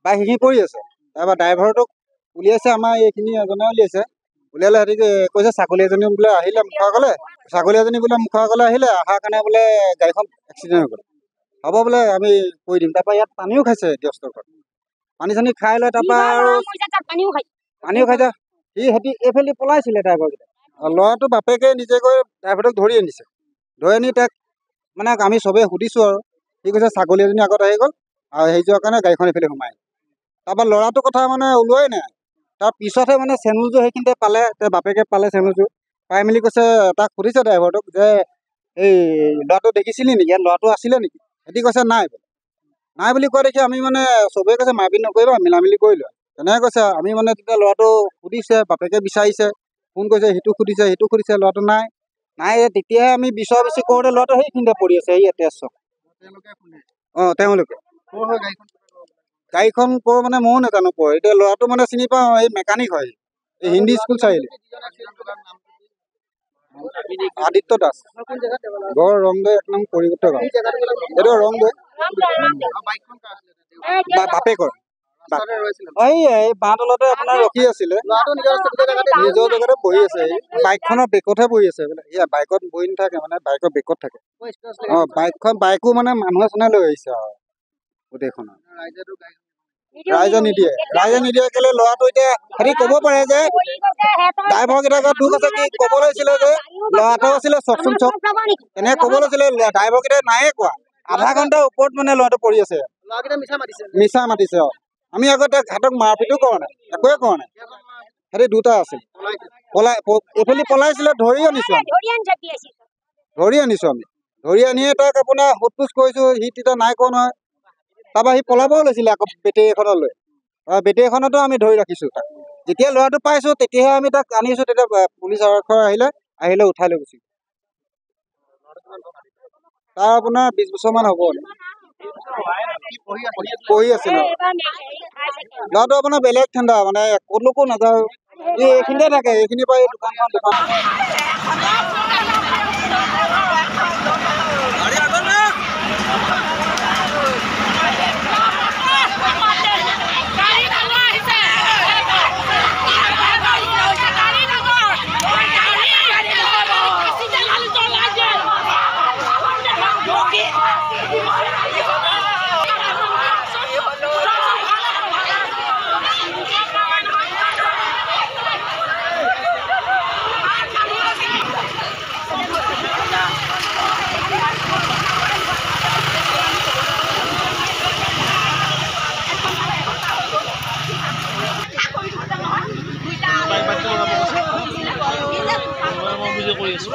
Bike সেইখিনি পৰি আছে। তাৰপৰা ড্ৰাইভাৰটোক উলিয়াইছে, আমাৰ এইখিনি এজনে উলিয়াইছে। উলিয়ালে সিহঁতি কৈছে ছাগলী এজনী বোলে আহিলে মুখৰ আগলে, ছাগলী এজনী বোলে মুখৰ আগলে আহিলে, অহাৰ কাৰণে বোলে গাড়ীখন এক্সিডেণ্ট হৈ গ'ল। হ'ব বোলে আমি কৰি দিম। তাৰপৰা ইয়াত পানীও খাইছে দিয়স্তৰ ঘৰত, পানী চানী খাই লৈ তাৰপৰা আৰু পানীও খাইছে। সিহঁতি এইফালে পলাইছিলে ড্ৰাইভাৰকেইটা। ল'ৰাটো বাপেকে নিজে গৈ ড্ৰাইভাৰটোক ধৰি আনিছে। ধৰি আনি তাক মানে আমি চবেই সুধিছোঁ আৰু সি কৈছে ছাগলী এজনী আগত আহি গ'ল আৰু হেৰি যোৱাৰ কাৰণে গাড়ীখন এইফালে সোমাই। তাৰপৰা ল'ৰাটোৰ কথা মানে ওলোৱাই নাই। তাৰ পিছতহে মানে চেনুযোৰ সেইখিনিতে পালে, বাপেকে পালে চেনুযোৰ পাই মেলি কৈছে, তাক সুধিছে ড্ৰাইভাৰটোক যে এই ল'ৰাটো দেখিছিলি নেকি, ইয়াত ল'ৰাটো আছিলে নেকি? সিহঁতি কৈছে নাই নাই বুলি কোৱা দেখি আমি মানে চবেই কৈছে মাৰপিট নকৰিবা, মিলা মিলি কৰি লোৱা, তেনেকৈ কৈছে। আমি মানে তেতিয়া ল'ৰাটো সুধিছে, বাপেকে বিচাৰিছে, ফোন কৰিছে, সিটো সুধিছে, ল'ৰাটো নাই। তেতিয়াহে আমি বিচৰা বিচৰি কৰোঁতে ল'ৰাটো সেইখিনিতে পৰি আছে, এই তেজ চক। তেওঁলোকে গাড়ীখন কৰ মানে ময়ো নাজানো কৰ। এতিয়া ল'ৰাটো মানে চিনি পাওঁ, এই মেকানিক হয়, এই হিন্দী স্কুল চাৰিআলি। আদিত্য দাস, ঘৰ ৰংদৈ, 1 নং পৰিৱৰ্তন গাঁও। এইটো ৰংদৈ বাপেকৰ। এই বাঁহ তলতে আপোনাৰ ৰখি আছিলে, নিজৰ জেগাতে বহি আছে। বাইকখনৰ বেকতহে বহি আছে বোলে। বাইকত বহি নাথাকে, মানে বাইকৰ বেকত থাকে। বাইকো মানে মানুহে চোনাই লৈ আহিছে আৰু গোটেইখন। ৰাইজে নিদিয়ে কেলে ল'ৰাটো এতিয়া সিহঁতি ক'ব পাৰে যে ড্ৰাইভাৰ কেইটাৰ দুখ আছে, কি ক'ব লাগিছিলে যে ল'ৰাটো আছিলে চকচোন চক, এনেকে ক'ব লাগিছিলে। ড্ৰাইভাৰ কেইটাই নায়ে কোৱা। আধা ঘণ্টাৰ ওপৰত মানে ল'ৰাটো পৰি আছে, মিছা মাতিছে। আমি আগতে সিহঁতক মাৰপিটো কৰা নাই, একোৱে কৰা নাই। সিহঁতি দুটা আছিল, এইফালে পলাইছিলে। ধৰি আনিছো আমি। ধৰি আনিয়ে তাক আপোনাৰ সোধ পোছ কৰিছোঁ, সি তেতিয়া নাই কোৱা নহয়। তাৰপৰা সি পলাবও লৈছিলে আকৌ বেটেৰী এখনত লৈ। বেটেৰী এখনতো আমি ধৰি ৰাখিছোঁ তাক। যেতিয়া ল'ৰাটো পাইছোঁ তেতিয়াহে আমি তাক আনিছোঁ। তেতিয়া পুলিচ আৰক্ষী আহিলে উঠাই লৈ গৈছিল। তাৰ আপোনাৰ 20 বছৰমান হ'ব। পঢ়ি আছিলে ল'ৰাটো আপোনাৰ বেলেগ ঠাণ্ডা, মানে ক'লৈকো নাযাওঁ, এইখিনিতে থাকে। এইখিনিৰ পৰা এই দোকানখন কৰি আছো।